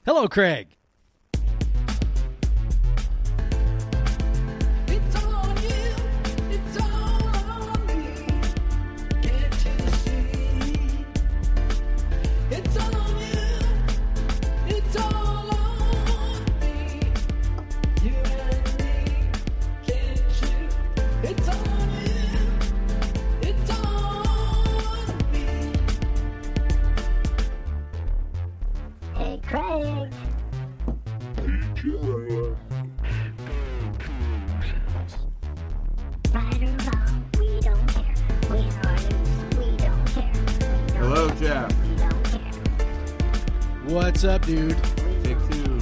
Hello, Craig. Craig. Right or wrong, we don't care. Win or lose, we don't care. Hello, Jeff. We don't care. What's up, dude? Take two.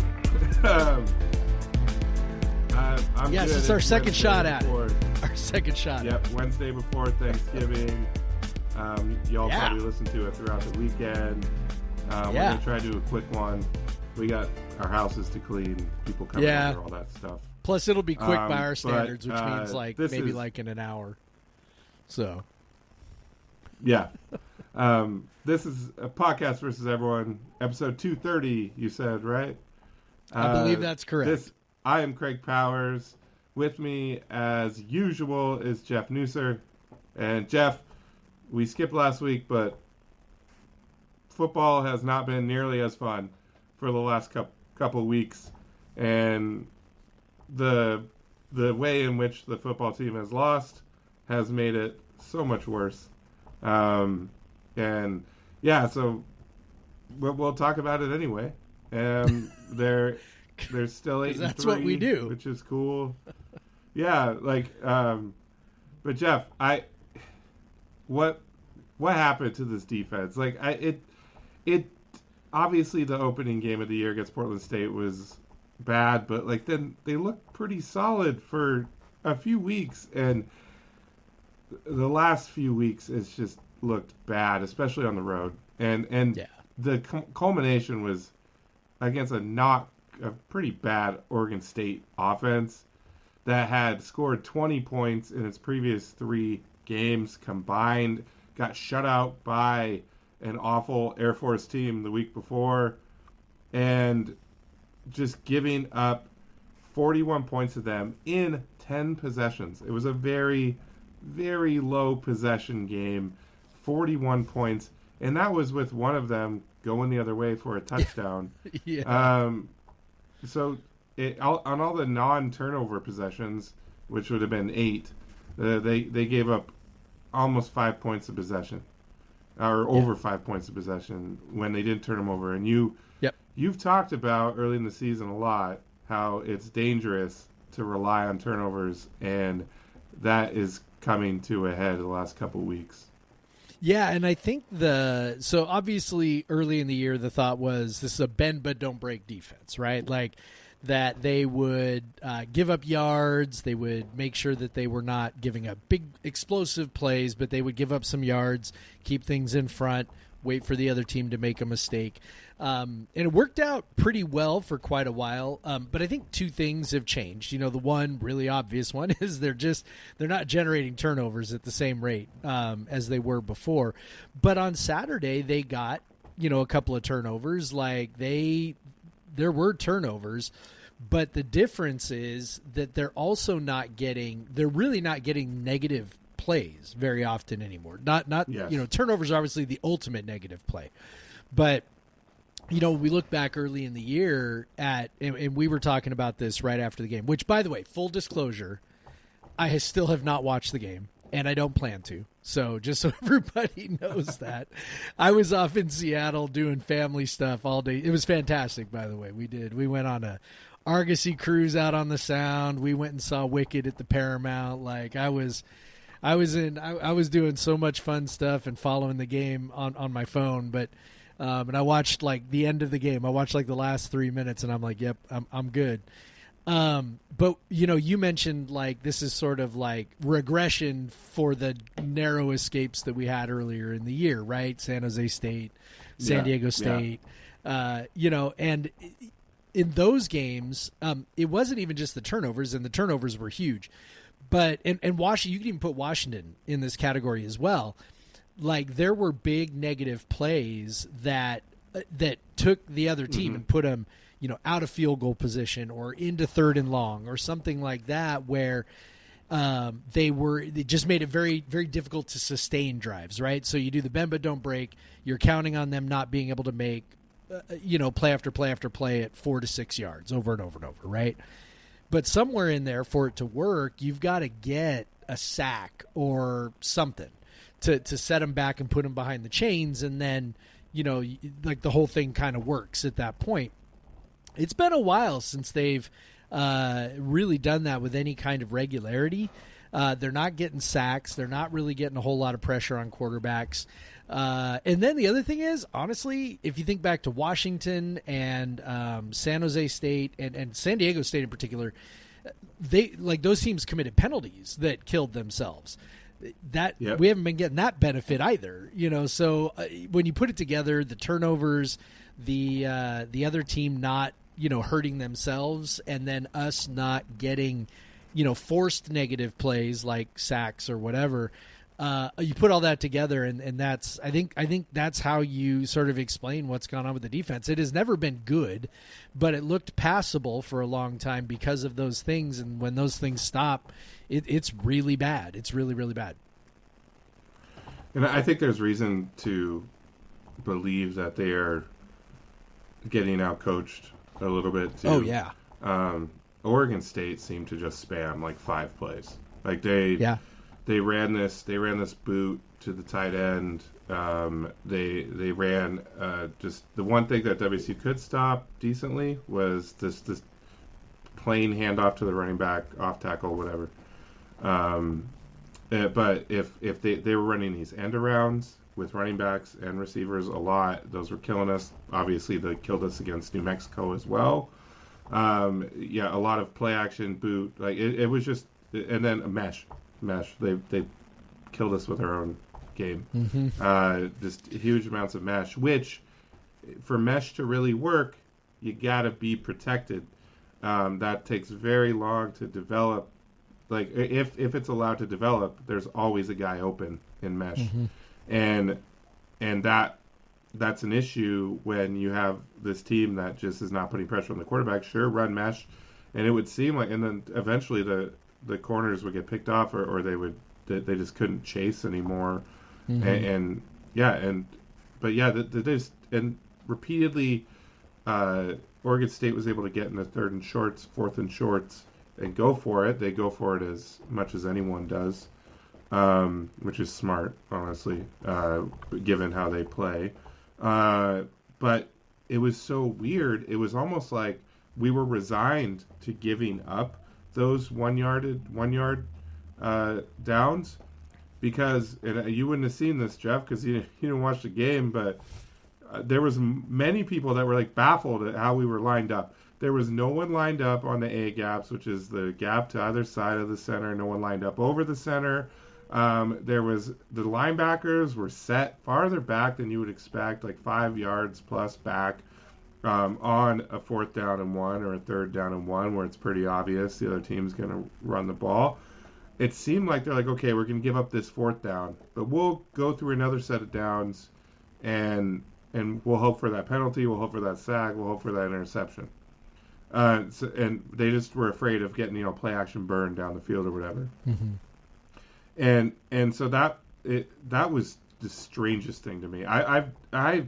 I'm Yes, good. it's our second Wednesday shot at it. before- Our second shot. Yep, Wednesday before Thanksgiving. Y'all Yeah. probably listen to it throughout the weekend. We're Yeah. going to try to do a quick one. We got our houses to clean, people coming Yeah. over, all that stuff. Plus, it'll be quick by our But, standards, which means like this maybe is- like in an hour. So, Yeah. This is a podcast versus everyone, episode 230, you said, right? I believe that's correct. I am Craig Powers. With me, as usual, is Jeff Nusser. And Jeff, we skipped last week, but football has not been nearly as fun for the last couple weeks. And the way in which the football team has lost has made it so much worse. And yeah, so we'll talk about it anyway. They're still 8-3. that's what we do. Which is cool. Yeah, but Jeff, what happened to this defense? It obviously the opening game of the year against Portland State was bad, but then they looked pretty solid for a few weeks, and the last few weeks it's just looked bad, especially on the road. And Yeah. the culmination was against a pretty bad Oregon State offense that had scored 20 points in its previous 3 games combined, got shut out by an awful Air Force team the week before, and just giving up 41 points to them in 10 possessions. It was a very, very low possession game, 41 points, and that was with one of them going the other way for a touchdown. Yeah. So on all the non-turnover possessions, which would have been 8, they gave up almost 5 points of possession, or over 5 points of possession when they didn't turn them over. And you've talked about early in the season a lot how it's dangerous to rely on turnovers, and that is coming to a head the last couple weeks. Yeah, and I think so obviously early in the year the thought was this is a bend but don't break defense, right? Like that they would give up yards, they would make sure that they were not giving up big explosive plays, but they would give up some yards, keep things in front, wait for the other team to make a mistake. And it worked out pretty well for quite a while. But I think 2 things have changed. The one really obvious one is they're not generating turnovers at the same rate as they were before. But on Saturday, they got, a couple of turnovers. There were turnovers, but the difference is that they're really not getting negative plays very often anymore. Not Yes. Turnovers are obviously the ultimate negative play. But we look back early in the year and we were talking about this right after the game, which, by the way, full disclosure, I still have not watched the game, and I don't plan to. So just so everybody knows that. I was off in Seattle doing family stuff all day. It was fantastic, by the way. We went on a Argosy cruise out on the Sound. We went and saw Wicked at the Paramount. I was doing so much fun stuff and following the game on my phone, but and I watched the end of the game. I watched the last 3 minutes, and I'm like, yep, I'm good. But you mentioned this is sort of regression for the narrow escapes that we had earlier in the year, right? San Jose State, San Diego State, and in those games, it wasn't even just the turnovers, and the turnovers were huge. But and Washington, you can even put Washington in this category as well. There were big negative plays that that took the other team and put them, out of field goal position or into 3rd and long or something like that, where they just made it very, very difficult to sustain drives, right? So you do the bend but don't break. You're counting on them not being able to make, play after play after play at 4 to 6 yards over and over and over, right? But somewhere in there, for it to work, you've got to get a sack or something to set them back and put them behind the chains, and then, like the whole thing kind of works at that point. It's been a while since they've really done that with any kind of regularity. They're not getting sacks. They're not really getting a whole lot of pressure on quarterbacks. And then the other thing is, honestly, if you think back to Washington and San Jose State and San Diego State in particular, those teams committed penalties that killed themselves. We haven't been getting that benefit either, So when you put it together, the turnovers, the other team not hurting themselves, and then us not getting forced negative plays like sacks or whatever. You put all that together, and that's I think that's how you sort of explain what's gone on with the defense. It has never been good, but it looked passable for a long time because of those things. And when those things stop, it's really bad. It's really, really bad. And I think there's reason to believe that they are getting outcoached a little bit too. Oh yeah. Oregon State seemed to just spam like 5 plays. Like they ran this boot to the tight end. They ran just the one thing that WSU could stop decently was this plain handoff to the running back, off tackle, whatever. But if they were running these end arounds with running backs and receivers a lot, those were killing us. Obviously, they killed us against New Mexico as well. A lot of play action boot. Like it was just, and then a mesh. They killed us with our own game. Just huge amounts of mesh, which for mesh to really work, you gotta be protected. That takes very long to develop. Like if it's allowed to develop, there's always a guy open in mesh, and that's an issue when you have this team that just is not putting pressure on the quarterback. Sure, run mesh, and it would seem like, and then eventually the corners would get picked off, or they just couldn't chase anymore, and repeatedly, Oregon State was able to get in the 3rd and shorts, 4th and shorts, and go for it. They go for it as much as anyone does, which is smart, honestly, given how they play. But it was so weird. It was almost like we were resigned to giving up those 1 yard downs, because, and you wouldn't have seen this, Jeff, because you didn't watch the game, but there was many people that were like baffled at how we were lined up. There was no one lined up on the A gaps, which is the gap to either side of the center. No one lined up over the center. There was the linebackers were set farther back than you would expect, like 5 yards plus back, on a 4th down and 1 or a 3rd down and 1, where it's pretty obvious the other team's going to run the ball. It seemed like they're like, okay, we're going to give up this 4th down, but we'll go through another set of downs, and we'll hope for that penalty, we'll hope for that sack, we'll hope for that interception. And they just were afraid of getting, play action burn down the field or whatever. And so that was the strangest thing to me.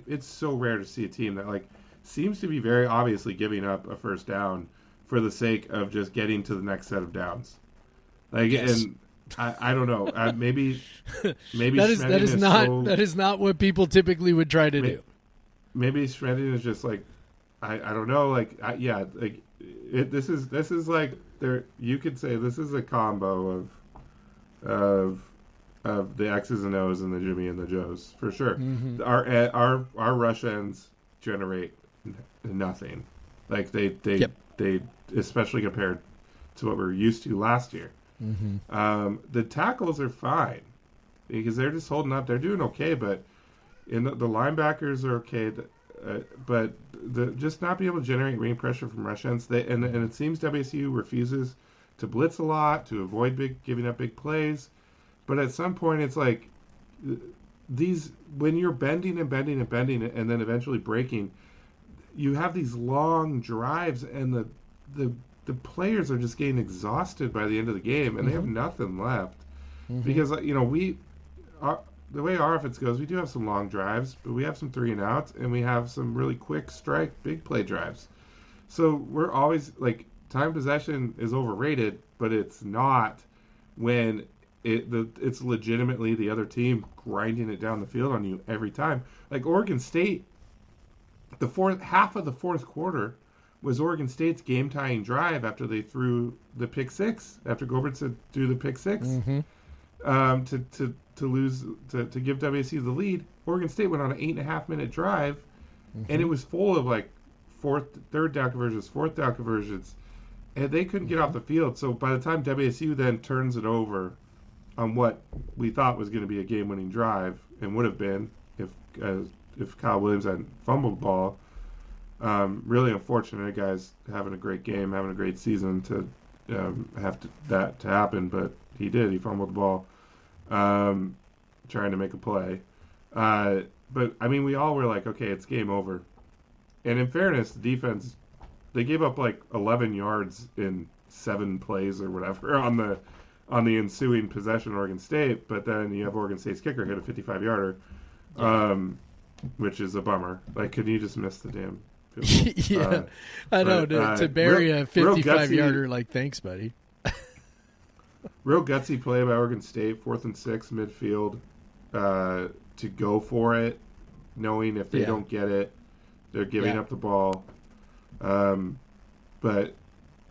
It's so rare to see a team that like seems to be very obviously giving up a 1st down for the sake of just getting to the next set of downs. Like, yes. And I don't know. Maybe that is not what people typically would try to do. Maybe Schmedding is just like, I don't know. Like, this is like there. You could say this is a combo of the X's and O's and the Jimmy and the Joes for sure. Our rush ends generate nothing. Like they especially compared to what we were used to last year. The tackles are fine because they're just holding up. They're doing okay, but the linebackers are okay. But just not be able to generate rain pressure from rush ends. And it seems WSU refuses to blitz a lot, to avoid giving up big plays. But at some point, it's like when you're bending and bending and bending and then eventually breaking, you have these long drives, and the players are just getting exhausted by the end of the game, and they have nothing left. Because the way our offense goes, we do have some long drives, but we have some 3 and outs, and we have some really quick strike, big play drives. So we're always like, time possession is overrated, but it's not when it's legitimately the other team grinding it down the field on you every time. Like Oregon State, half of the fourth quarter was Oregon State's game-tying drive after they threw the pick six, after Gobertson threw the pick six, to give WSU the lead. Oregon State went on an 8.5-minute drive, and it was full of like third down conversions, fourth down conversions, and they couldn't get off the field. So by the time WSU then turns it over on what we thought was going to be a game-winning drive, and would have been if Kyle Williams hadn't fumbled the ball. Really unfortunate. Guy's having a great game, having a great season to that to happen, but he did. He fumbled the ball, trying to make a play. But I mean, we all were like, okay, it's game over. And in fairness, the defense, they gave up like 11 yards in 7 plays or whatever on the ensuing possession, Oregon State. But then you have Oregon State's kicker hit a 55-yarder, which is a bummer. Like, could you just miss the damn field goal? I know. To bury a 55-yarder, like, thanks, buddy. Real gutsy play by Oregon State, 4th and 6 midfield, to go for it, knowing if they don't get it, they're giving up the ball. But,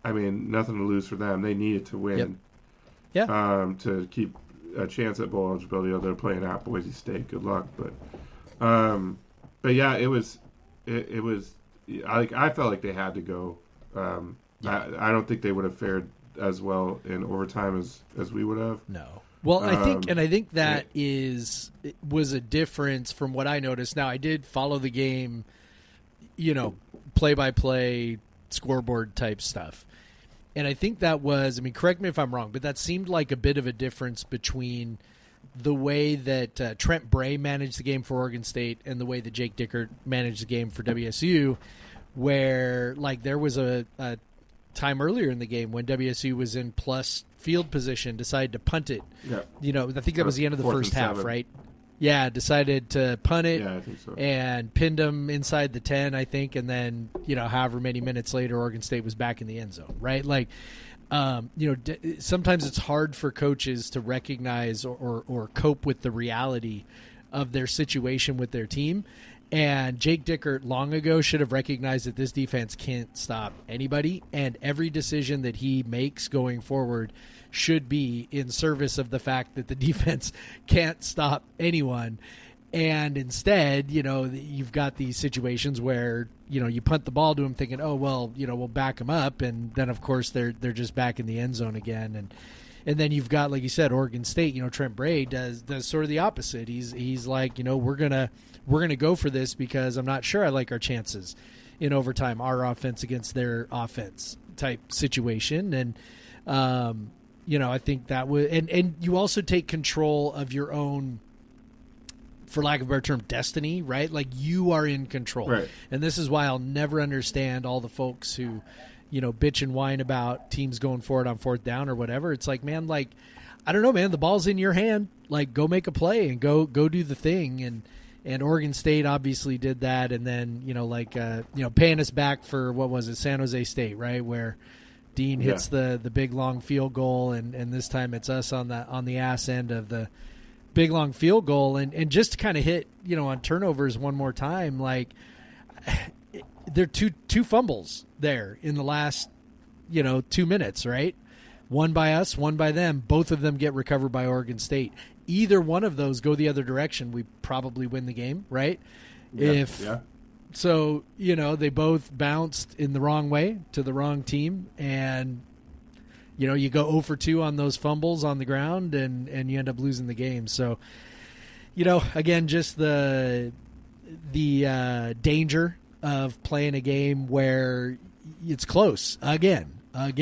I mean, nothing to lose for them. They needed to win to keep a chance at bowl eligibility, although they're playing at Boise State. Good luck. But yeah, it was I felt like they had to go. I don't think they would have fared as well in overtime as we would have. No. Well, I think that was a difference from what I noticed. Now, I did follow the game, play-by-play, scoreboard type stuff. And I think that was, correct me if I'm wrong, but that seemed like a bit of a difference between the way that Trent Bray managed the game for Oregon State and the way that Jake Dickert managed the game for WSU, where like there was a time earlier in the game when WSU was in plus field position, decided to punt it. Yeah. I think that was the end of the first half, right? Yeah, decided to punt it I think so. And pinned them inside the 10, I think, and then, however many minutes later, Oregon State was back in the end zone, right? Like, sometimes it's hard for coaches to recognize or cope with the reality of their situation with their team. And Jake Dickert long ago should have recognized that this defense can't stop anybody, and every decision that he makes going forward should be in service of the fact that the defense can't stop anyone. And instead, you've got these situations where, you punt the ball to him thinking, oh, well, we'll back him up. And then, of course, they're just back in the end zone again. And then you've got, like you said, Oregon State, Trent Bray does sort of the opposite. He's like, we're going to go for this because I'm not sure I like our chances in overtime, our offense against their offense type situation. And, I think that would, and you also take control of your own, for lack of a better term, destiny, right? Like you are in control. Right. And this is why I'll never understand all the folks who, bitch and whine about teams going for it on 4th down or whatever. It's like, man, like, I don't know, man, the ball's in your hand. Like, go make a play and go do the thing. And Oregon State obviously did that. And then, paying us back for, what was it, San Jose State, right? Where Dean hits the big long field goal, and this time it's us on the ass end of the big long field goal, and just to kind of hit on turnovers one more time, like there are two fumbles there in the last 2 minutes, right? One by us, one by them. Both of them get recovered by Oregon State. Either one of those go the other direction, we probably win the game, right? So, they both bounced in the wrong way to the wrong team, and, you go 0 for 2 on those fumbles on the ground, and you end up losing the game. So, again, just the danger of playing a game where it's close again, close.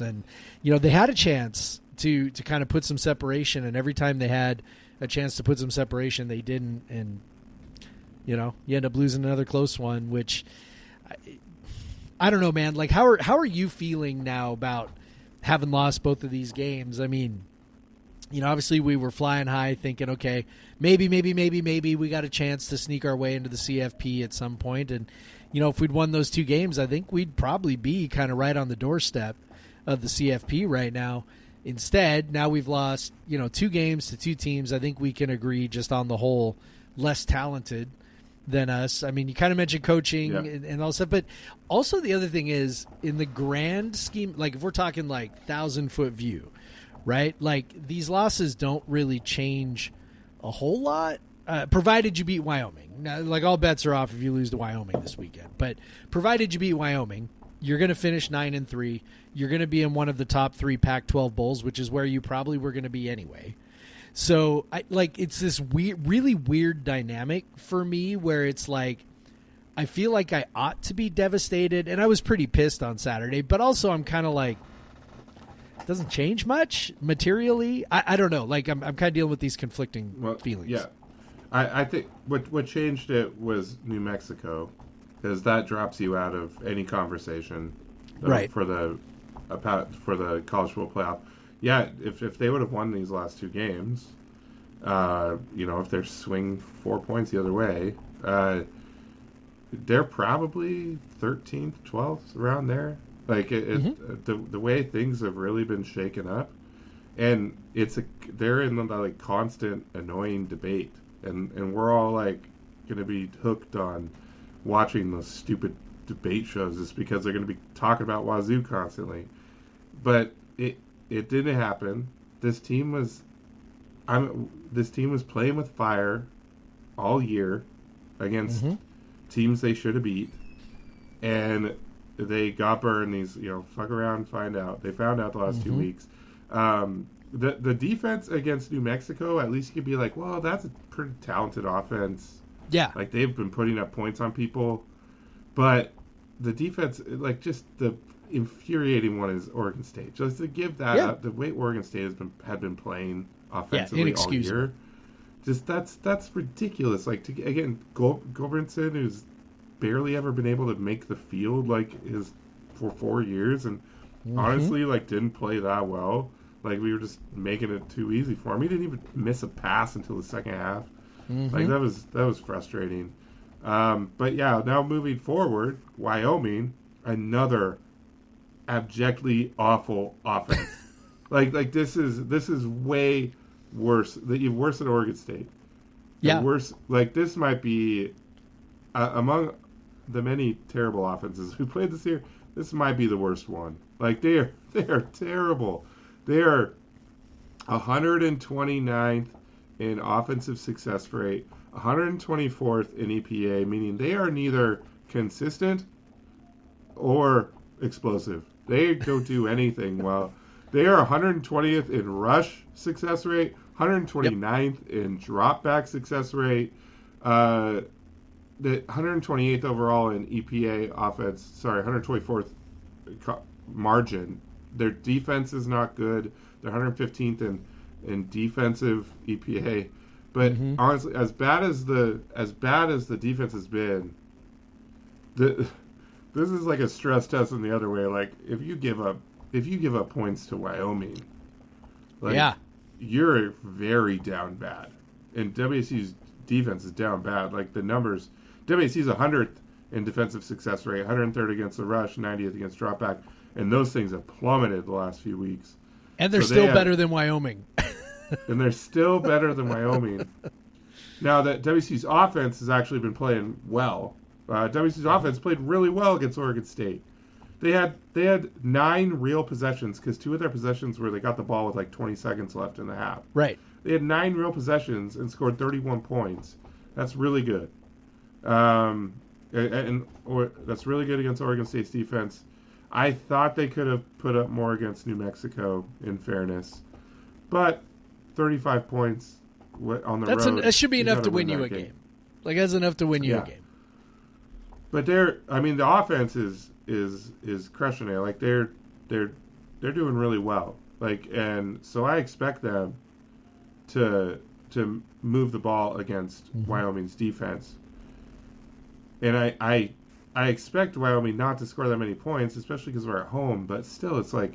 And, they had a chance to kind of put some separation, and every time they had a chance to put some separation, they didn't, and you end up losing another close one, which I don't know, man. Like, how are you feeling now about having lost both of these games? I mean, obviously we were flying high thinking, okay, maybe we got a chance to sneak our way into the CFP at some point. And, if we'd won those 2 games, I think we'd probably be kind of right on the doorstep of the CFP right now. Instead, now we've lost, 2 games to 2 teams. I think we can agree just on the whole less talented than us. I mean, you kind of mentioned coaching and all stuff, but also the other thing is in the grand scheme, like if we're talking like 1,000-foot view, right? Like these losses don't really change a whole lot, provided you beat Wyoming. Now, like all bets are off if you lose to Wyoming this weekend, but provided you beat Wyoming, you're going to finish 9-3. You're going to be in one of the top 3 Pac-12 bowls, which is where you probably were going to be anyway. So it's this really weird dynamic for me where it's like, I feel like I ought to be devastated, and I was pretty pissed on Saturday, but also I'm kind of like, it doesn't change much materially. I don't know. Like I'm kind of dealing with these conflicting feelings. Yeah. I think what changed it was New Mexico, because that drops you out of any conversation right. for the college football playoff. Yeah, if they would have won these last 2 games, if they're swing 4 points the other way, they're probably 13th, 12th, around there. Like the way things have really been shaken up, and they're in the like constant annoying debate, and we're all like going to be hooked on watching those stupid debate shows just because they're going to be talking about Wazoo constantly, but it didn't happen. This team was playing with fire all year against teams they should have beat, and they got burned. These fuck around, find out. They found out the last 2 weeks. The defense against New Mexico, at least you could be like, well, that's a pretty talented offense. Yeah, like they've been putting up points on people, but the defense, like just the infuriating one is Oregon State. Just to give that up, the way Oregon State had been playing offensively all year, just that's ridiculous. Like again, Gulbranson, who's barely ever been able to make the field for 4 years, and honestly like didn't play that well. Like we were just making it too easy for him. He didn't even miss a pass until the second half. Like that was frustrating. But yeah, now moving forward, Wyoming, another abjectly awful offense. like this is way worse. Worse than Oregon State. Yeah, worse. Like this might be among the many terrible offenses we played this year. This might be the worst one. Like they are terrible. They are 129th in offensive success rate, 124th in EPA, meaning they are neither consistent or explosive. They don't do anything well. They are 120th in rush success rate, 129th in drop back success rate, the 128th overall in EPA offense. Sorry, 124th margin. Their defense is not good. They're 115th in defensive EPA. But honestly, as bad as the defense has been, this is like a stress test in the other way. Like if you give up points to Wyoming, you're very down bad. And WSU's defense is down bad. Like the numbers, WSU's 100th in defensive success rate, 103rd against the rush, 90th against dropback, and those things have plummeted the last few weeks. And they're still better than Wyoming. And they're still better than Wyoming. Now that WSU's offense has actually been playing well. WSU's offense played really well against Oregon State. They had 9 real possessions because 2 of their possessions where they got the ball with like 20 seconds left in the half. Right. They had 9 real possessions and scored 31 points. That's really good. That's really good against Oregon State's defense. I thought they could have put up more against New Mexico, in fairness. But 35 points on the road. That should be enough to win you a game. Like, that's enough to win you a game. But the offense is crushing it. Like, they're doing really well. Like, and so I expect them to move the ball against Wyoming's defense. And I expect Wyoming not to score that many points, especially because we're at home. But still, it's like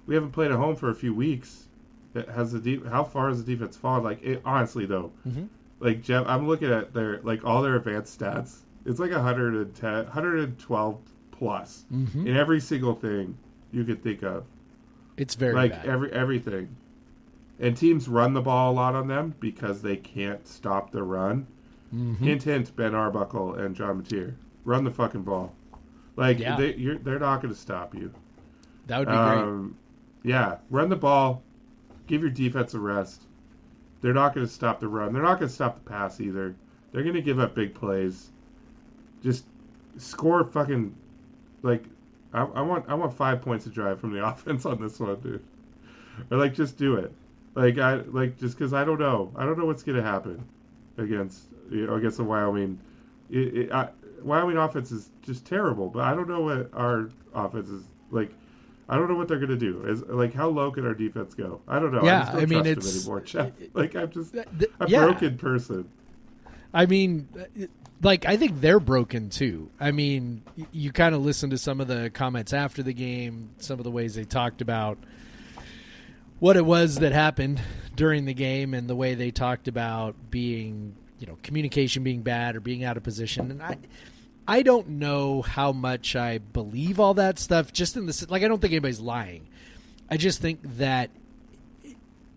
we haven't played at home for a few weeks. How far has the defense fallen? Like, honestly though, like Jeff, I'm looking at all their advanced stats. It's like 110, 112 plus in every single thing you could think of. It's very like bad. Everything. And teams run the ball a lot on them because they can't stop the run. Hint, hint, Ben Arbuckle and John Mateer. Run the fucking ball. Like, they're not going to stop you. That would be great. Yeah, run the ball. Give your defense a rest. They're not going to stop the run. They're not going to stop the pass either. They're going to give up big plays. Just score fucking, like, I want 5 points to drive from the offense on this one, dude. Or, like, just do it. Just because I don't know what's going to happen against the Wyoming. Wyoming offense is just terrible, but I don't know what our offense is like. I don't know what they're going to do. Like, how low can our defense go? I don't know. Yeah, I just don't trust them anymore, Jeff. Like, I'm just a broken person. I mean, like, I think they're broken too. I mean, you kind of listen to some of the comments after the game, some of the ways they talked about what it was that happened during the game and the way they talked about being, communication being bad or being out of position. And I don't know how much I believe all that stuff. Just in the, like, I don't think anybody's lying. I just think that,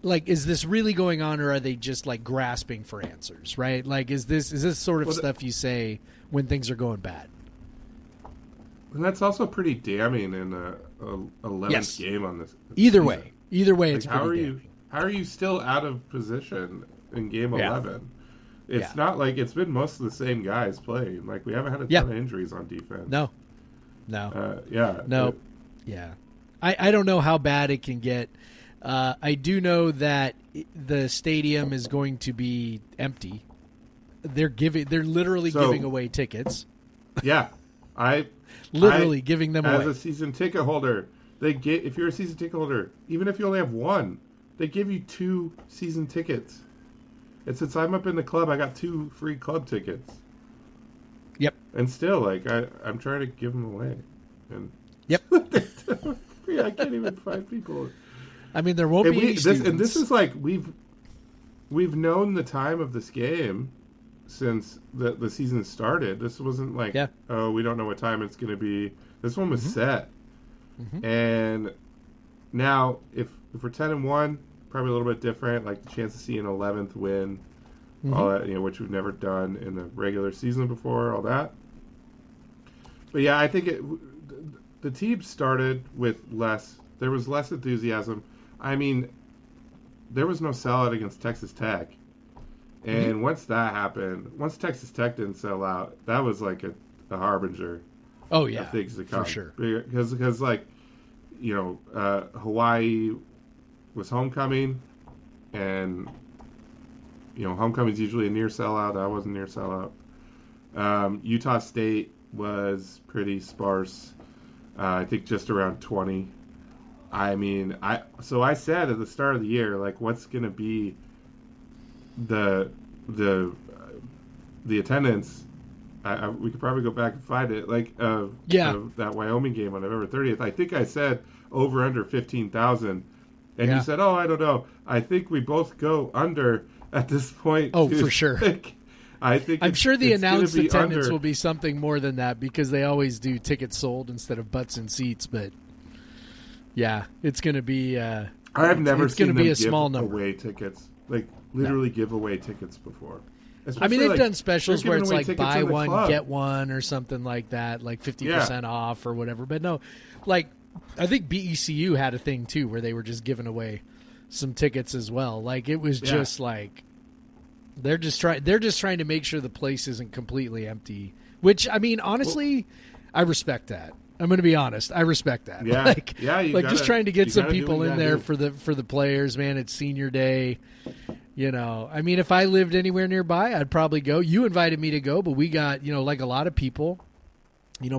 like, is this really going on, or are they just like grasping for answers? Right? Like, is this sort of stuff you say when things are going bad? And that's also pretty damning in a 11th game on this. Either way, like, it's pretty damning. How are you still out of position in game 11? It's not like it's been most of the same guys playing. Like, we haven't had a ton of injuries on defense. No. Yeah. I don't know how bad it can get. I do know that the stadium is going to be empty. They're literally giving away tickets. Yeah, giving them away. As a season ticket holder, if you're a season ticket holder, even if you only have one, they give you 2 season tickets. And since I'm up in the club, I got 2 free club tickets. Yep. And still, like, I'm trying to give them away. And yep. I can't even find people. I mean, there won't be any students. And this is like we've known the time of this game since the season started. This wasn't like, oh, we don't know what time it's going to be. This one was set. And now, if we're 10-1, probably a little bit different. Like the chance to see an 11th win, all that, which we've never done in the regular season before. All that. But yeah, I think the team started with less. There was less enthusiasm. I mean, there was no sellout against Texas Tech. And once that happened, once Texas Tech didn't sell out, that was like a harbinger of things to come. For sure. Because like, Hawaii was homecoming, and, homecoming's usually a near sellout. That wasn't near sellout. Utah State was pretty sparse. I think just around 20. I mean, I said at the start of the year, like, what's going to be the attendance? We could probably go back and find it. Like, of that Wyoming game on November 30th. I think I said over under 15,000, and you said, oh, I don't know. I think we both go under at this point. Oh, for sure. I'm sure the announced attendance will be something more than that, because they always do tickets sold instead of butts and seats. But yeah, it's going to be. I have never seen them be a small number. Away tickets, like literally give away tickets before. I mean, they've done specials where it's like buy one get one or something like that, like 50% off or whatever. But no, like I think BECU had a thing too where they were just giving away some tickets as well. Like it was just like. They're just trying to make sure the place isn't completely empty. Which, I mean, honestly, I respect that. I'm going to be honest. I respect that. Yeah, just trying to get some people in there for the players. Man, it's senior day. I mean, if I lived anywhere nearby, I'd probably go. You invited me to go, but we got like a lot of people.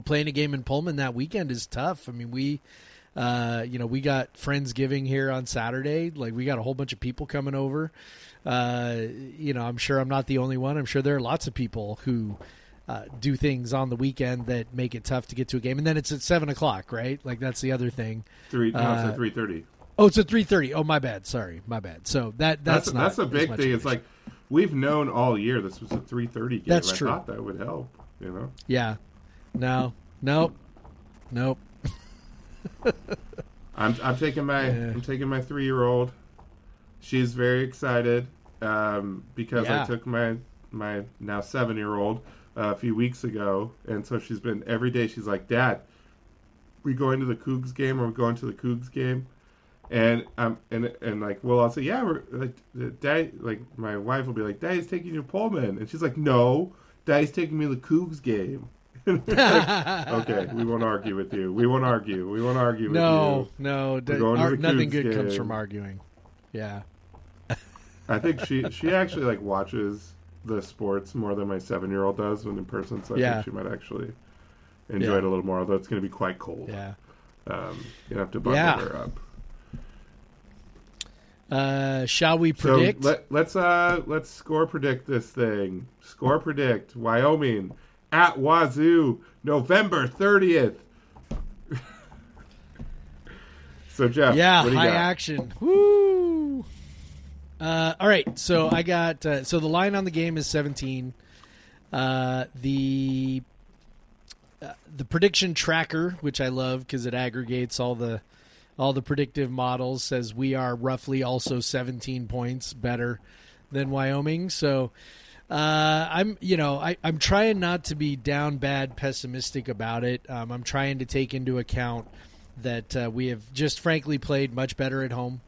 Playing a game in Pullman that weekend is tough. I mean, We got Friendsgiving here on Saturday. Like, we got a whole bunch of people coming over. I'm sure I'm not the only one. I'm sure there are lots of people who do things on the weekend that make it tough to get to a game. And then it's at 7:00, right? Like, that's the other thing. It's at 3:30. Oh, it's at 3:30. Oh, my bad. Sorry, my bad. So that's a big thing. It's like, we've known all year this was a 3:30 game. That's true. I thought that would help. Yeah. No. Nope. I'm taking my 3-year-old. She's very excited because I took my now 7-year-old a few weeks ago, and so she's been every day. She's like, "Dad, we going to the Cougs game? Or we going to the Cougs game?" And like, well, I'll say, "Yeah, we're like, Dad." Like, my wife will be like, "Daddy's taking you to Pullman," and she's like, "No, Daddy's taking me to the Cougs game." Like, okay, we won't argue with you. We won't argue with you. No, Cougs nothing good comes game. from arguing. Yeah. I think she actually like watches the sports more than my 7-year-old does when in person, so I think she might actually enjoy it a little more, although it's going to be quite cold. Yeah. You have to bundle her up. Shall we predict? So let's score predict this thing. Score predict Wyoming at Wazoo, November 30th. So Jeff, what do you high got? action. Woo! All right, so I got so the line on the game is 17. The prediction tracker, which I love because it aggregates all the predictive models, says we are roughly also 17 points better than Wyoming. So I'm trying not to be down bad pessimistic about it. I'm trying to take into account that we have just frankly played much better at home,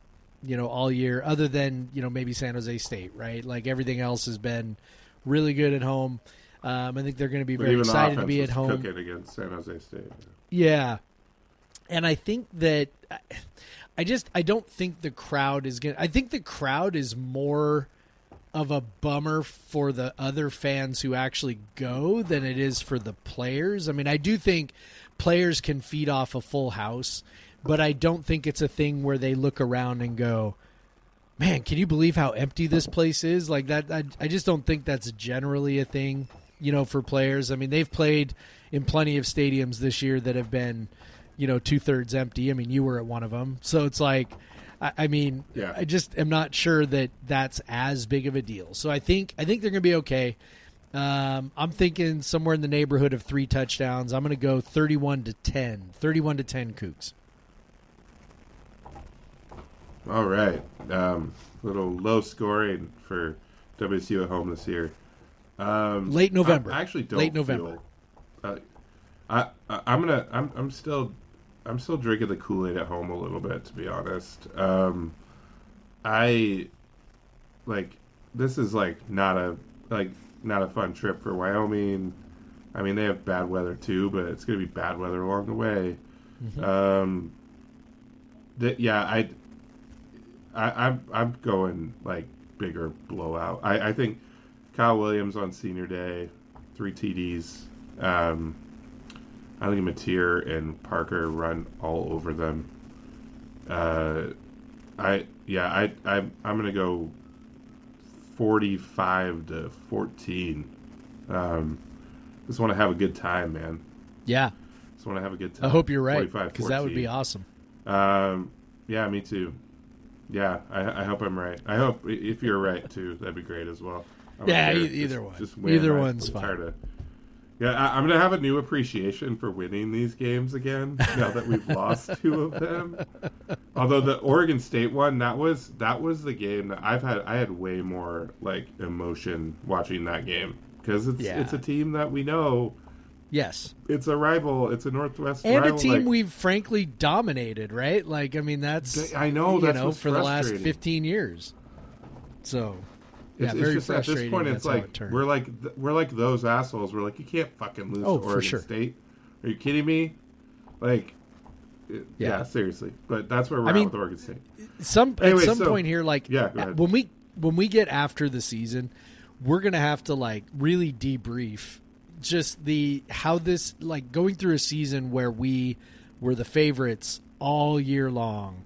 all year, other than, maybe San Jose State, right? Like, everything else has been really good at home. I think they're going to be very excited to be at home. Cooking against San Jose State. Yeah. And I think that I don't think the crowd is going to, I think the crowd is more of a bummer for the other fans who actually go than it is for the players. I mean, I do think players can feed off a full house, but I don't think it's a thing where they look around and go, "Man, can you believe how empty this place is?" Like that. I just don't think that's generally a thing, for players. I mean, they've played in plenty of stadiums this year that have been, 2/3 empty. I mean, you were at one of them. So it's like, I just am not sure that that's as big of a deal. So I think they're going to be okay. I'm thinking somewhere in the neighborhood of 3 touchdowns. I'm going to go 31-10. 31-10 Cougs. All right. Little low scoring for WSU at home this year. Late November. I actually don't. Late November. I'm still drinking the Kool-Aid at home a little bit, to be honest. This is not a fun trip for Wyoming. I mean, they have bad weather too, but it's going to be bad weather along the way. Mm-hmm. I'm going bigger blowout. I think Kyle Williams on senior day, 3 TDs. I think Mateer and Parker run all over them. I'm gonna go 45-14. Just want to have a good time, man. Yeah. Just want to have a good time. I hope you're right, because that would be awesome. Yeah, me too. Yeah, I hope I'm right. I hope if you're right too, that'd be great as well. Either one. Either one's fine. I'm gonna have a new appreciation for winning these games again now that we've lost 2 of them. Although the Oregon State one, that was the game that I had way more emotion watching that game because it's a team that we know. Yes, it's a rival. It's a Northwest and rival, a team we've frankly dominated, right? That's I know that's for the last 15 years. So. It's very just at this point, it's we're like those assholes. We're like, you can't fucking lose to Oregon State. Are you kidding me? Yeah, seriously. But that's where we're at with Oregon State. At some point here, when we get after the season, we're gonna have to really debrief just how this going through a season where we were the favorites all year long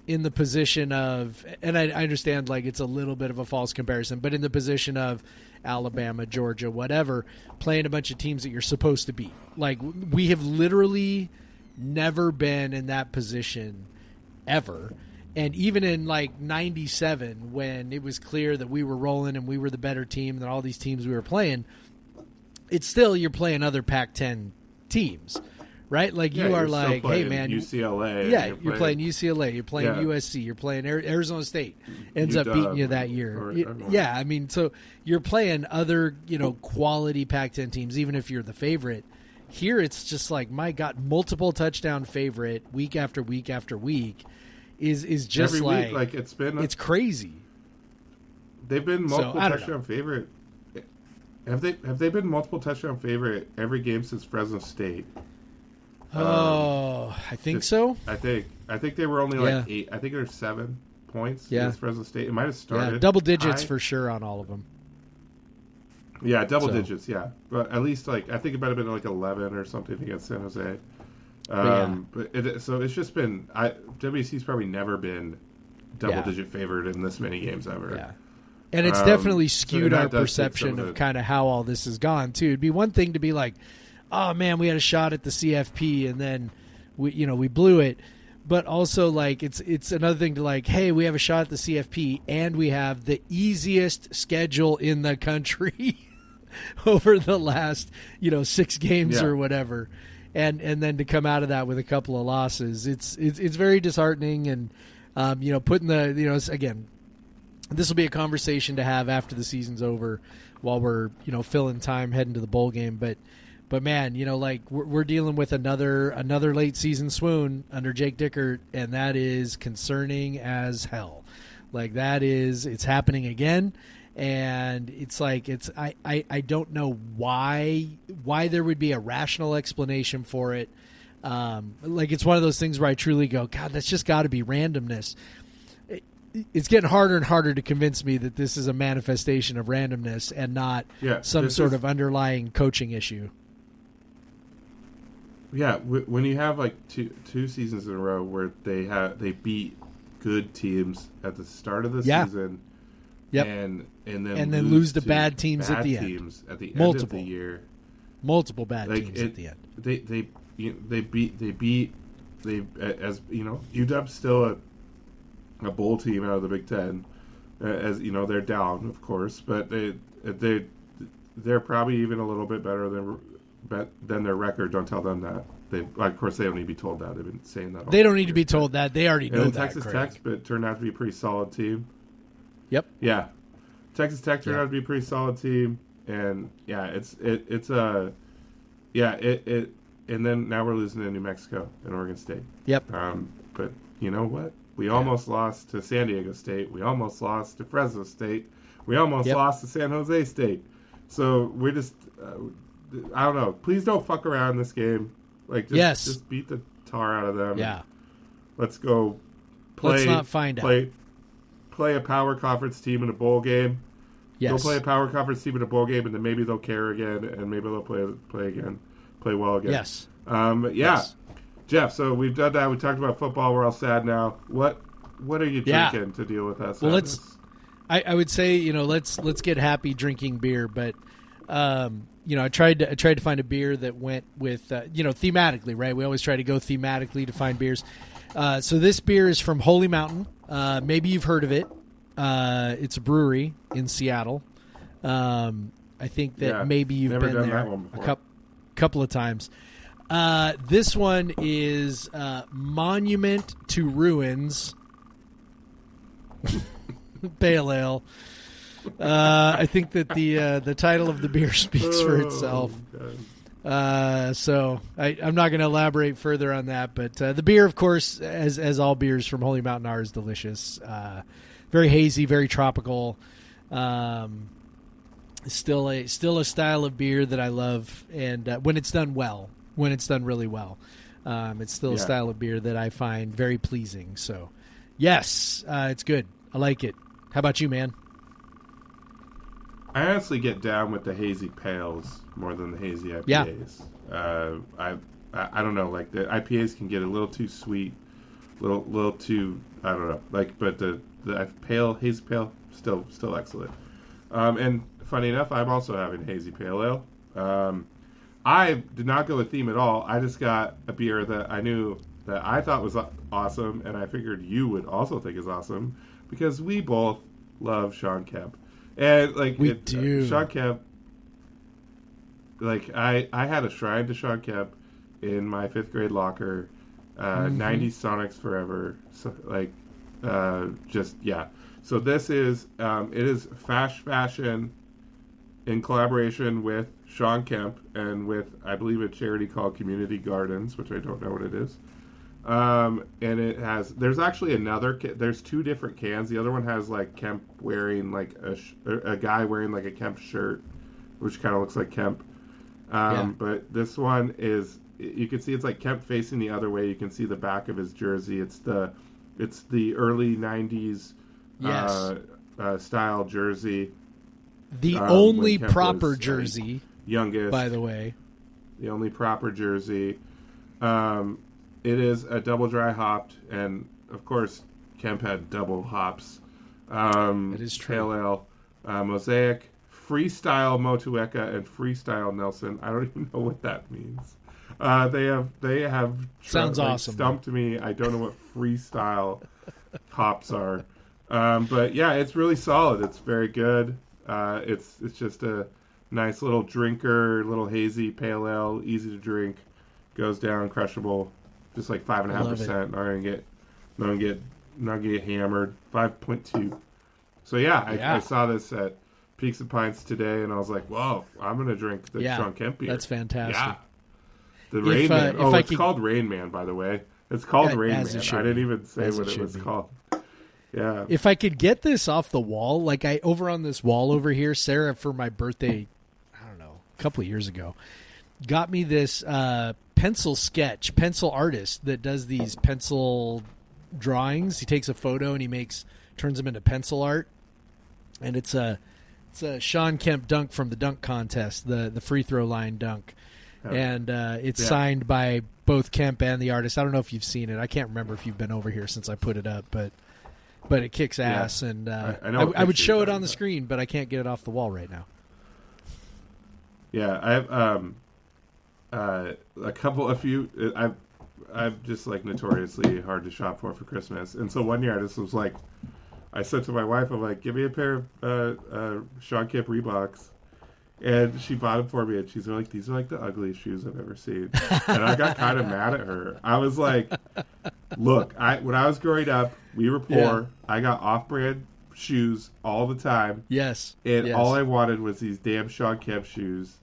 in the position of, and I understand like it's a little bit of a false comparison, but in the position of Alabama, Georgia, whatever, playing a bunch of teams that you're supposed to beat. Like, we have literally never been in that position ever. And even in like 97, when it was clear that we were rolling and we were the better team than all these teams we were playing, it's still, you're playing other Pac-10 teams, right? Like, you are like, hey man, UCLA. Yeah, you're playing UCLA, you're playing USC, you're playing Arizona State, ends up beating you that year. Yeah, I mean, so you're playing other, quality Pac-10 teams, even if you're the favorite. Here, it's just like, my God, multiple touchdown favorite week after week after week is just every like, week, like it's crazy. They've been multiple touchdown favorite. Have they been multiple touchdown favorite every game since Fresno State? I think so. I think they were only like 8. I think there's 7 points against Fresno State. It might have started double digits for sure on all of them. Yeah, double digits. Yeah, but at least like I think it might have been like 11 or something against San Jose. So it's just been WC's probably never been double-digit favored in this many games ever. Yeah, and it's definitely skewed our perception of kind of how all this has gone too. It'd be one thing to be like, "Oh man, we had a shot at the CFP and then we blew it," but also like it's another thing to like, "Hey, we have a shot at the CFP and we have the easiest schedule in the country over the last 6 games or whatever." And then to come out of that with a couple of losses, it's very disheartening. And putting the again, this will be a conversation to have after the season's over, while we're filling time heading to the bowl game. But man, like we're dealing with another late season swoon under Jake Dickert, and that is concerning as hell. Like it's happening again. And it's like I don't know why there would be a rational explanation for it. Like it's one of those things where I truly go, God, that's just got to be randomness. It's getting harder and harder to convince me that this is a manifestation of randomness and not some sort of underlying coaching issue. Yeah, when you have like two seasons in a row where they beat good teams at the start of the season. Yep. And then lose to bad teams at the end. End of the year. Multiple bad teams at the end. They beat UW's still a bowl team out of the Big Ten, as they're down, of course, but they're probably even a little bit better than their record. Don't tell them that. Of course, they don't need to be told that. They've been saying that. They don't need to be told that. They already know that. Texas Tech, but it turned out to be a pretty solid team. Yep. Yeah, Texas Tech turned out to be a pretty solid team, and and then now we're losing to New Mexico and Oregon State. Yep. But you know what? We almost lost to San Diego State. We almost lost to Fresno State. We almost lost to San Jose State. So we're just, I don't know. Please don't fuck around this game. Like, just beat the tar out of them. Yeah. Let's go play. Let's not find out. Play a power conference team in a bowl game. Yes. Go play a power conference team in a bowl game, and then maybe they'll care again, and maybe they'll play again, play well again. Yes. Yes. Jeff. So we've done that. We talked about football. We're all sad now. What are you drinking to deal with that sadness? Well, I would say let's get happy drinking beer, but I tried to find a beer that went with thematically, right? We always try to go thematically to find beers. So this beer is from Holy Mountain. Maybe you've heard of it. It's a brewery in Seattle. I think that maybe you've been there a couple of times. This one is Monument to Ruins Pale Ale. I think that the title of the beer speaks for itself. So I'm not going to elaborate further on that, but the beer, of course, as all beers from Holy Mountain are, is delicious. Very hazy, very tropical. Still a style of beer that I love, and when it's done really well, it's still a style of beer that I find very pleasing. So, yes, it's good. I like it. How about you, man? I honestly get down with the hazy pales more than the hazy IPAs. I don't know, like the IPAs can get a little too sweet little too, I don't know, like, but the pale, hazy pale, still excellent. And funny enough, I'm also having hazy pale ale. I did not go with theme at all. I just got a beer that I knew that I thought was awesome, and I figured you would also think is awesome, because we both love Sean Kemp. And like we do. Sean Kemp, like I had a shrine to Sean Kemp in my 5th grade locker. 90s Sonics forever. So like just yeah. So this is it is fashion in collaboration with Sean Kemp and with, I believe, a charity called Community Gardens, which I don't know what it is. And it has, there's actually there's 2 different cans. The other one has like Kemp wearing like a guy wearing like a Kemp shirt, which kind of looks like Kemp. But this one is, you can see it's like Kemp facing the other way. You can see the back of his jersey. It's the early 90s style jersey. The only proper jersey. Youngest, by the way. The only proper jersey. It is a double dry hopped, and of course Kemp had double hops. It is true. Pale ale, Mosaic, Freestyle Motueka, and Freestyle Nelson. I don't even know what that means. They have sounds awesome. Stumped me. I don't know what freestyle hops are. But yeah, it's really solid. It's very good. It's just a nice little drinker, little hazy pale ale, easy to drink, goes down, crushable, just like 5.5%. Not gonna get hammered. 5.2. So yeah, I saw this at Peaks and Pints today, and I was like, whoa, I'm gonna drink the Sean Kemp beer. That's fantastic. Yeah. The Rain Man. It's called Rain Man, by the way. It's called Rain Man. I didn't even say what it was called. Yeah. If I could get this off the wall, like over on this wall over here, Sarah, for my birthday, I don't know, a couple of years ago, got me this pencil artist that does these pencil drawings. He takes a photo and he turns them into pencil art. And it's a Sean Kemp dunk from the dunk contest, the free throw line dunk. And it's signed by both Kemp and the artist. I don't know if you've seen it. I can't remember if you've been over here since I put it up, but it kicks ass. And I would show it on the screen, but I can't get it off the wall right now. Yeah, I have I'm just like notoriously hard to shop for Christmas, and so one year I just was like, I said to my wife, I'm like, give me a pair of Sean Kemp Reeboks. And she bought them for me, and she's like, these are like the ugliest shoes I've ever seen. And I got kind of mad at her. I was like, look, when I was growing up, we were poor. Yeah. I got off-brand shoes all the time. Yes. And all I wanted was these damn Sean Kemp shoes.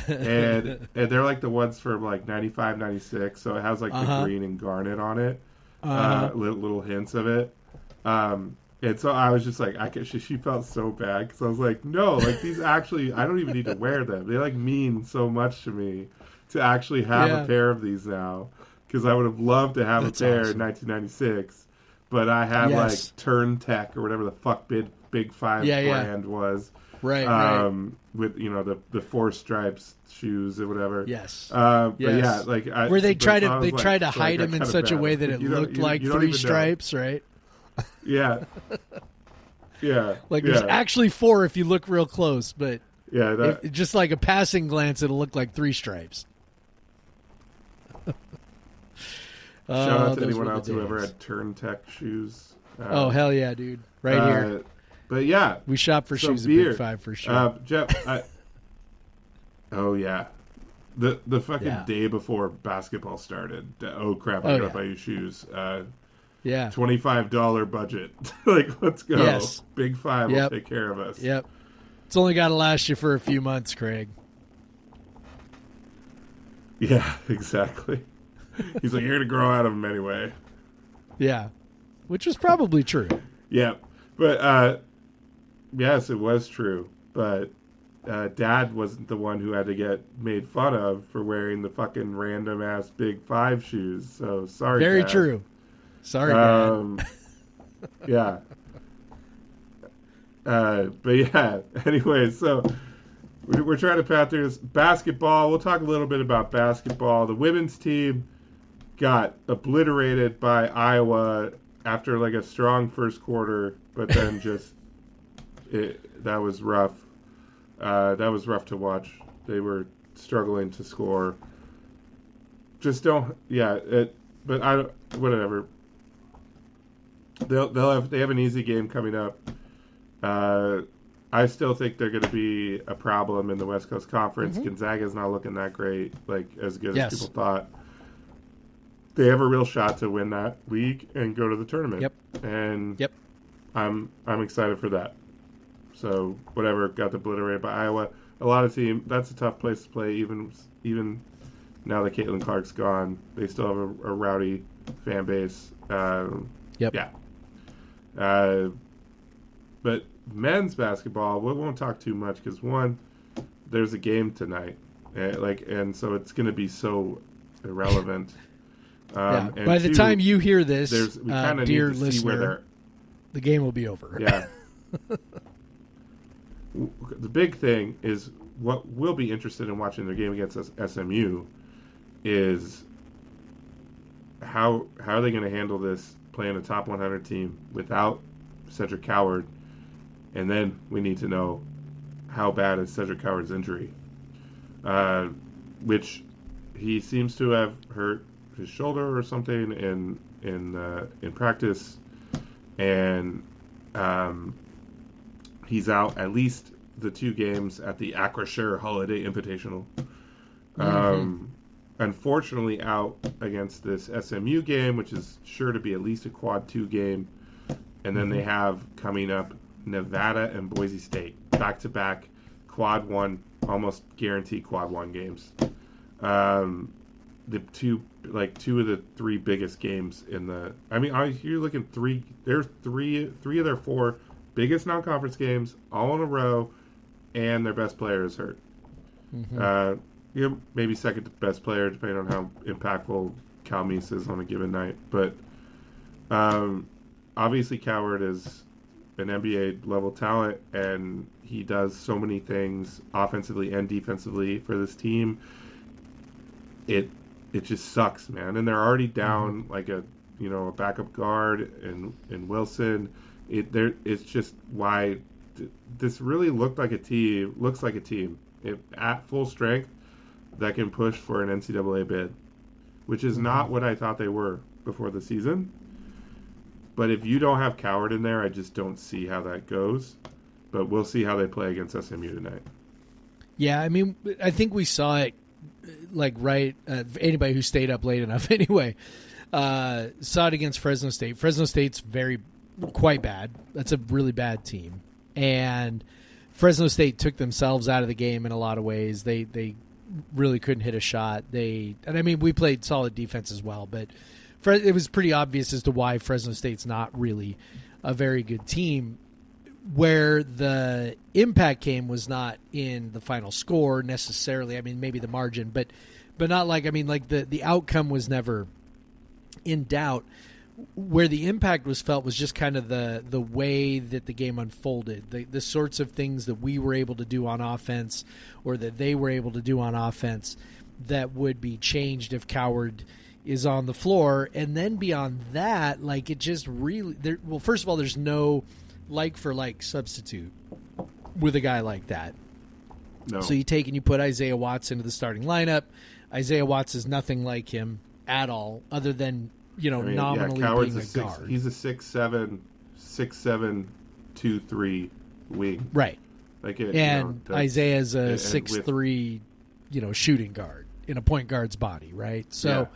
And they're like the ones from like 95, 96. So it has like the green and garnet on it. Little hints of it. And so I was just like, she felt so bad because I was like, no, like these actually, I don't even need to wear them. They like mean so much to me to actually have a pair of these now, because I would have loved to have a pair in 1996, but I had like Turn Tech or whatever the fuck Big Five brand was, right. With the 4 stripes shoes or whatever. Yes. But yeah, like where they try to hide them in such a way that it looked like 3 stripes, right? Yeah. Yeah. Like there's actually 4 if you look real close, but just like a passing glance, it'll look like 3 stripes. Shout out to anyone else who ever had Turn Tech shoes. Oh, hell yeah, dude. Right here. But yeah. We shop for shoes at Big Five for sure. Jeff, oh yeah. The fucking day before basketball started. Oh crap, I gotta buy you shoes. Yeah. $25 budget. Like, let's go. Yes. Big Five will take care of us. Yep. It's only got to last you for a few months, Craig. Yeah, exactly. He's like, you're going to grow out of them anyway. Yeah. Which was probably true. Yeah. But, yes, it was true. But Dad wasn't the one who had to get made fun of for wearing the fucking random-ass Big Five shoes. So, sorry, Very Dad. true. Sorry, Dad. Yeah. But yeah, anyway, so we're trying to pat through this basketball. We'll talk a little bit about basketball. The women's team got obliterated by Iowa after like a strong first quarter, but then that was rough. That was rough to watch. They were struggling to score. Just don't, but whatever. They have an easy game coming up. I still think they're going to be a problem in the West Coast Conference. Gonzaga's not looking that great, like as good as people thought. They have a real shot to win that league and go to the tournament. And I'm excited for that. So whatever, got obliterated by Iowa. A lot of teams, that's a tough place to play. Even now that Caitlin Clark's gone, they still have a rowdy fan base. But men's basketball, we won't talk too much because one, there's a game tonight, and so it's going to be so irrelevant. And by the time you hear this, dear listener, the game will be over. Yeah. The big thing is what we'll be interested in watching their game against SMU is how are they going to handle this playing a top 100 team without Cedric Coward, and then we need to know how bad is Cedric Coward's injury, which he seems to have hurt his shoulder or something in practice, and he's out at least the 2 games at the Acrisure Holiday Invitational. Unfortunately, out against this SMU game, which is sure to be at least a quad 2 game, and then they have coming up Nevada and Boise State, back-to-back quad 1, almost guaranteed quad 1 games. The two of the 3 biggest games in the. I mean, you're looking 3. There's three of their 4 biggest non-conference games all in a row, and their best player is hurt. Maybe second best player, depending on how impactful Cal Meese is on a given night. But obviously, Coward is an NBA level talent, and he does so many things offensively and defensively for this team. It just sucks, man. And they're already down like a backup guard in Wilson. It's just why this really looks like a team at full strength that can push for an NCAA bid, which is not what I thought they were before the season. But if you don't have Coward in there, I just don't see how that goes. But we'll see how they play against SMU tonight. Yeah, I mean, I think we saw it anybody who stayed up late enough anyway, saw it against Fresno State. Fresno State's quite bad. That's a really bad team. And Fresno State took themselves out of the game in a lot of ways. They really couldn't hit a shot. We played solid defense as well, but it was pretty obvious as to why Fresno State's not really a very good team. Where the impact came was not in the final score necessarily. I mean, maybe the margin, but not the outcome was never in doubt. Where the impact was felt was just kind of the way that the game unfolded, the sorts of things that we were able to do on offense or that they were able to do on offense that would be changed if Coward is on the floor. And then beyond that, it just really first of all, there's no like-for-like substitute with a guy like that. No. So you take and you put Isaiah Watts into the starting lineup. Isaiah Watts is nothing like him at all, other than nominally being a guard. He's a 6'7", 2-3 wing. Right. Isaiah's a 6'3", shooting guard in a point guard's body, right? So. Yeah.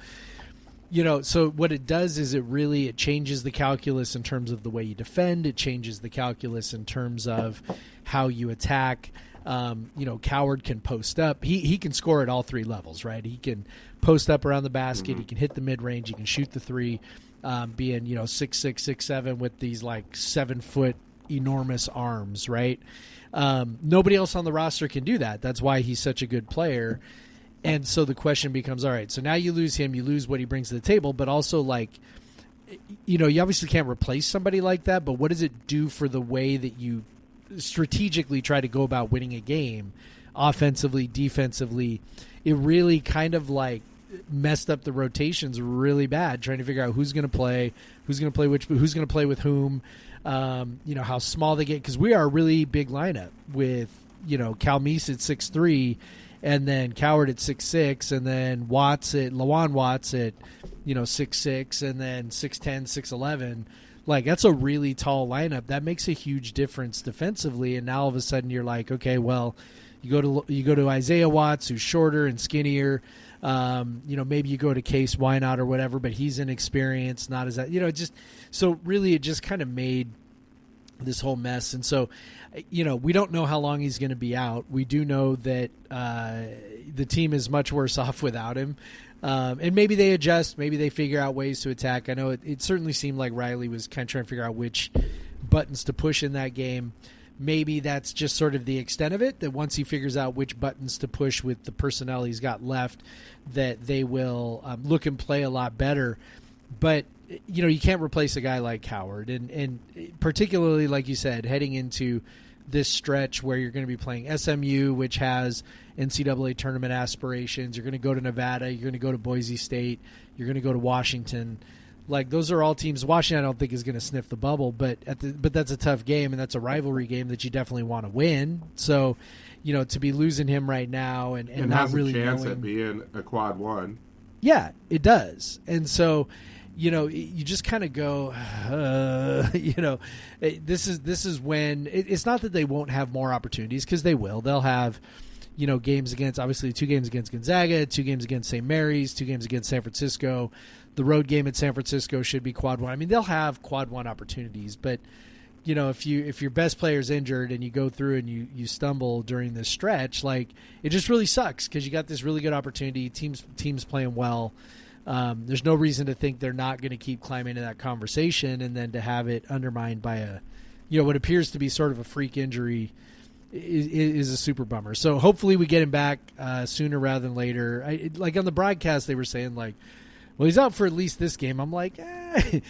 So what it does is it changes the calculus in terms of the way you defend. It changes the calculus in terms of how you attack. Coward can post up. He can score at all 3 levels, right? He can post up around the basket. He can hit the mid-range. He can shoot the 3, being, 6'6", 6'7", with these 7-foot enormous arms, right? Nobody else on the roster can do that. That's why he's such a good player. And so the question becomes, all right, so now you lose him, you lose what he brings to the table, but also, you obviously can't replace somebody like that, but what does it do for the way that you strategically try to go about winning a game, offensively, defensively? It really kind of messed up the rotations really bad, trying to figure out who's going to play with whom. How small they get, because we are a really big lineup with Calmise at 6'3", and then Coward at 6'6", and then Lawan Watts at 6'6", and then 6'10", 6'11". Like, that's a really tall lineup. That makes a huge difference defensively. And now all of a sudden you're like, okay, well, you go to Isaiah Watts, who's shorter and skinnier. Maybe you go to Case Wynot or whatever, but he's inexperienced, not as that. It just kind of made this whole mess. And so, we don't know how long he's going to be out. We do know that the team is much worse off without him. And maybe they adjust. Maybe they figure out ways to attack. I know it certainly seemed like Riley was kind of trying to figure out which buttons to push in that game. Maybe that's just sort of the extent of it, that once he figures out which buttons to push with the personnel he's got left, that they will look and play a lot better. But, you can't replace a guy like Coward. And particularly, like you said, heading into this stretch where you're going to be playing SMU, which has NCAA tournament aspirations. You're going to go to Nevada. You're going to go to Boise State. You're going to go to Washington. Like, those are all teams. Washington, I don't think, is going to sniff the bubble, but that's a tough game, and that's a rivalry game that you definitely want to win. So, to be losing him right now and not has really a chance knowing, at being a quad one. Yeah, it does. And so, you just kind of go, this is when it's not that they won't have more opportunities, because they will. They'll have, games against, obviously 2 games against Gonzaga, 2 games against St. Mary's, 2 games against San Francisco. The road game at San Francisco should be quad one. I mean, they'll have quad one opportunities, but if your best player's injured and you go through and you stumble during this stretch, like, it just really sucks, because you got this really good opportunity. Teams playing well. There's no reason to think they're not going to keep climbing into that conversation, and then to have it undermined by what appears to be sort of a freak injury is a super bummer. So hopefully we get him back sooner rather than later. Like on the broadcast, they were saying, like, well, he's out for at least this game. I'm like, I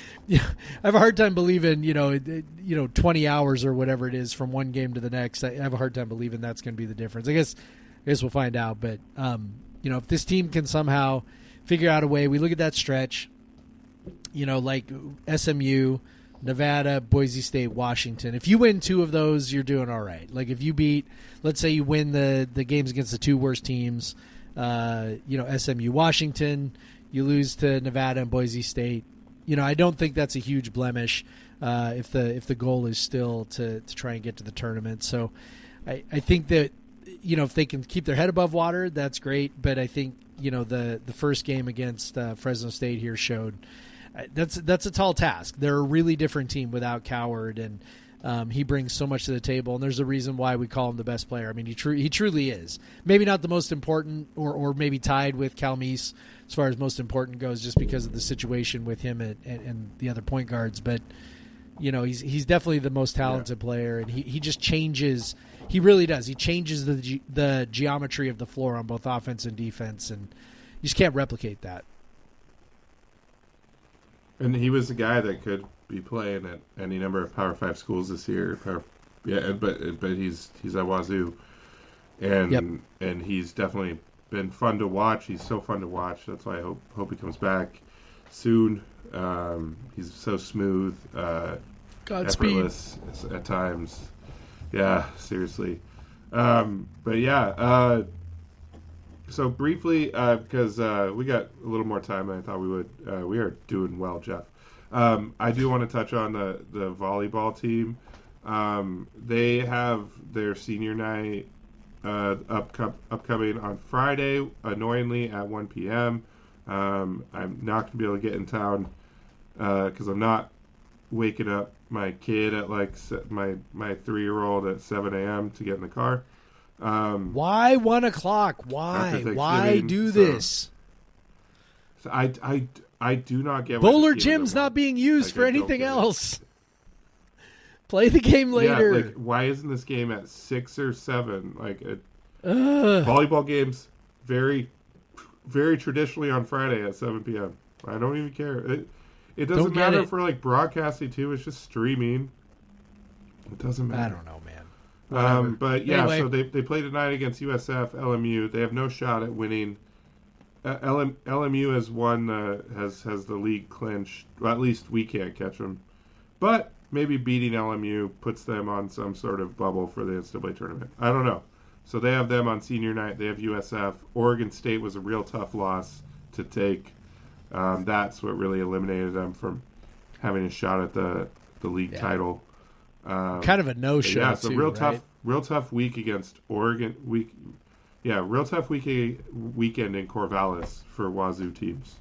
have a hard time believing, 20 hours or whatever it is from one game to the next. I have a hard time believing that's going to be the difference. I guess we'll find out. But, if this team can somehow figure out a way, we look at that stretch, like SMU, Nevada, Boise State, Washington. If you win 2 of those, you're doing all right. Like, if you beat, let's say you win the games against the 2 worst teams, SMU, Washington, you lose to Nevada and Boise State. I don't think that's a huge blemish if the goal is still to try and get to the tournament. So I think that, if they can keep their head above water, that's great. But I think, the first game against Fresno State here showed that's a tall task. They're a really different team without Coward, and he brings so much to the table. And there's a reason why we call him the best player. I mean, he truly is. Maybe not the most important, or maybe tied with Calmise as far as most important goes, just because of the situation with him and the other point guards. But he's definitely the most talented player, and he just changes. He really does. He changes the geometry of the floor on both offense and defense, and you just can't replicate that. And he was the guy that could be playing at any number of Power 5 schools this year. But he's at Wazoo, and he's definitely been fun to watch. He's so fun to watch. That's why I hope he comes back soon. He's so smooth, effortless at times. Yeah, seriously. But yeah, so briefly, because we got a little more time than I thought we would. We are doing well, Jeff. I do want to touch on the volleyball team. They have their senior night upcoming on Friday, annoyingly at 1 p.m. I'm not going to be able to get in town because I'm not waking up my kid at my 3-year-old at 7 a.m. to get in the car. Why 1 o'clock? Why do this? So I do not get Bowler Gym's not being used for anything else. Play the game later. Yeah, why isn't this game at 6 or 7? Volleyball games very, very traditionally on Friday at 7 p.m. I don't even care. It doesn't matter for broadcasting too. It's just streaming. It doesn't matter. I don't know, man. But yeah, anyway. So they play tonight against USF LMU. They have no shot at winning LMU has won, has the league clinched. Well, at least we can't catch them. But maybe beating LMU puts them on some sort of bubble for the NCAA tournament. I don't know. So they have them on senior night. They have USF. Oregon State was a real tough loss to take. That's what really eliminated them from having a shot at the league title. Kind of a no-show. Yeah, so too, real tough week against Oregon. Real tough weekend in Corvallis for Wazoo teams.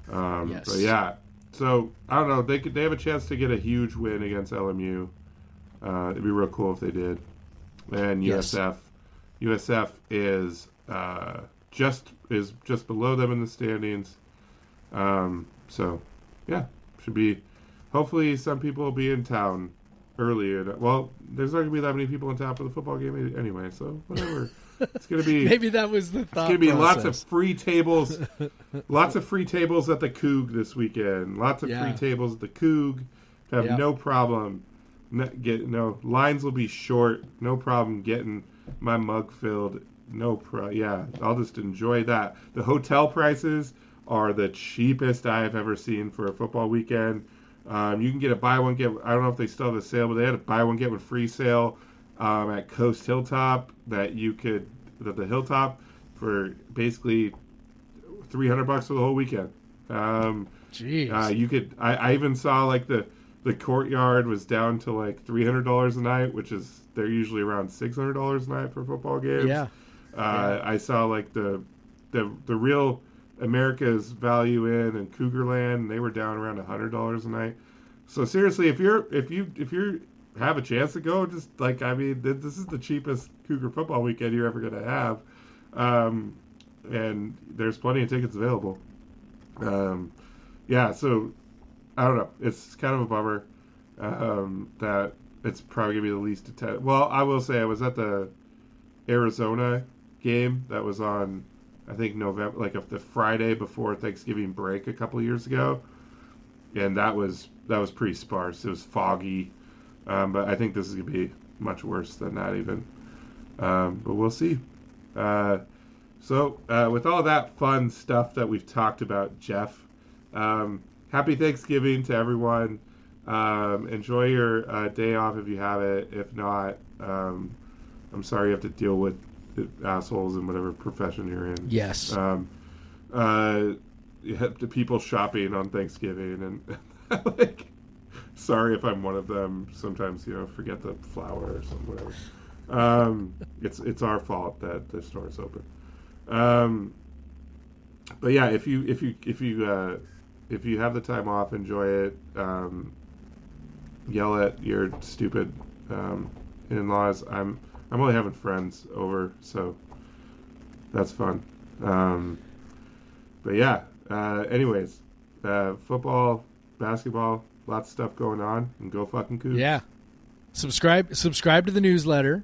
Yes. But yeah, so I don't know. They have a chance to get a huge win against LMU. It'd be real cool if they did. And USF is just below them in the standings. So yeah, should be. Hopefully, some people will be in town early. Well, there's not going to be that many people in town for the football game anyway. So whatever. It's going to be maybe that was the thought. It's going to be process. lots of free tables, lots of free tables at the Coug this weekend. Lots of free tables at the Coug. Have no problem. Lines will be short. No problem getting my mug filled. I'll just enjoy that. The hotel prices are the cheapest I have ever seen for a football weekend. You can get a buy one get. I don't know if they still have the sale, but they had a buy one get one free sale at Coast Hilltop. The Hilltop for basically $300 for the whole weekend. Jeez. You could. I even saw like the Courtyard was down to like $300 a night, which is they're usually around $600 a night for football games. Yeah. I saw like the real America's Value Inn and Cougarland, they were down around $100 a night. So seriously, if you have a chance to go, just like this is the cheapest Cougar football weekend you're ever going to have, and there's plenty of tickets available. So I don't know. It's kind of a bummer that it's probably going to be the least attended. Well, I will say I was at the Arizona game that was on, I think November, like the Friday before Thanksgiving break a couple of years ago, and that was pretty sparse. It was foggy, but I think this is gonna be much worse than that even. But we'll see. So with all that fun stuff that we've talked about, Jeff, happy Thanksgiving to everyone. Enjoy your day off if you have it. If not, I'm sorry you have to deal with assholes in whatever profession you're in. Yes. You have to people shopping on Thanksgiving, and like, sorry if I'm one of them. Sometimes forget the flour or something, whatever. It's our fault that the store is open. But yeah, if you have the time off, enjoy it. Yell at your stupid in-laws. I'm only having friends over, so that's fun. But yeah, anyways, football, basketball, lots of stuff going on, and go fucking Cougs. Yeah. Subscribe to the newsletter,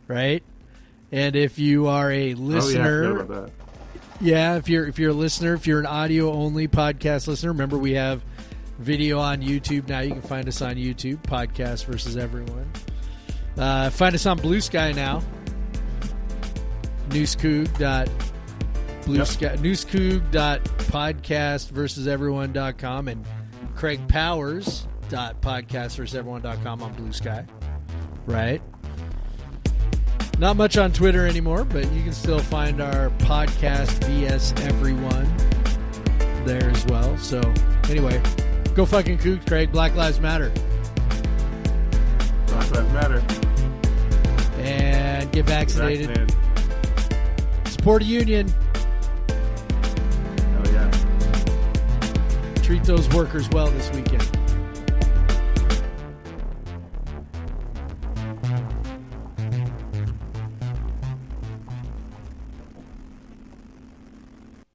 right? And if you are a listener, I forgot about that. Yeah, if you're a listener, if you're an audio only podcast listener, remember we have video on YouTube now. You can find us on YouTube, Podcast versus Everyone. Find us on Blue Sky now. newscoog.podcastversuseveryone.com and craigpowers.podcastversuseveryone.com on Blue Sky. Right? Not much on Twitter anymore, but you can still find our podcast VS Everyone there as well. So anyway, go fucking Cougs, Craig. Black Lives Matter. Black Lives Matter. And get vaccinated. Support a union. Oh yeah. Treat those workers well this weekend.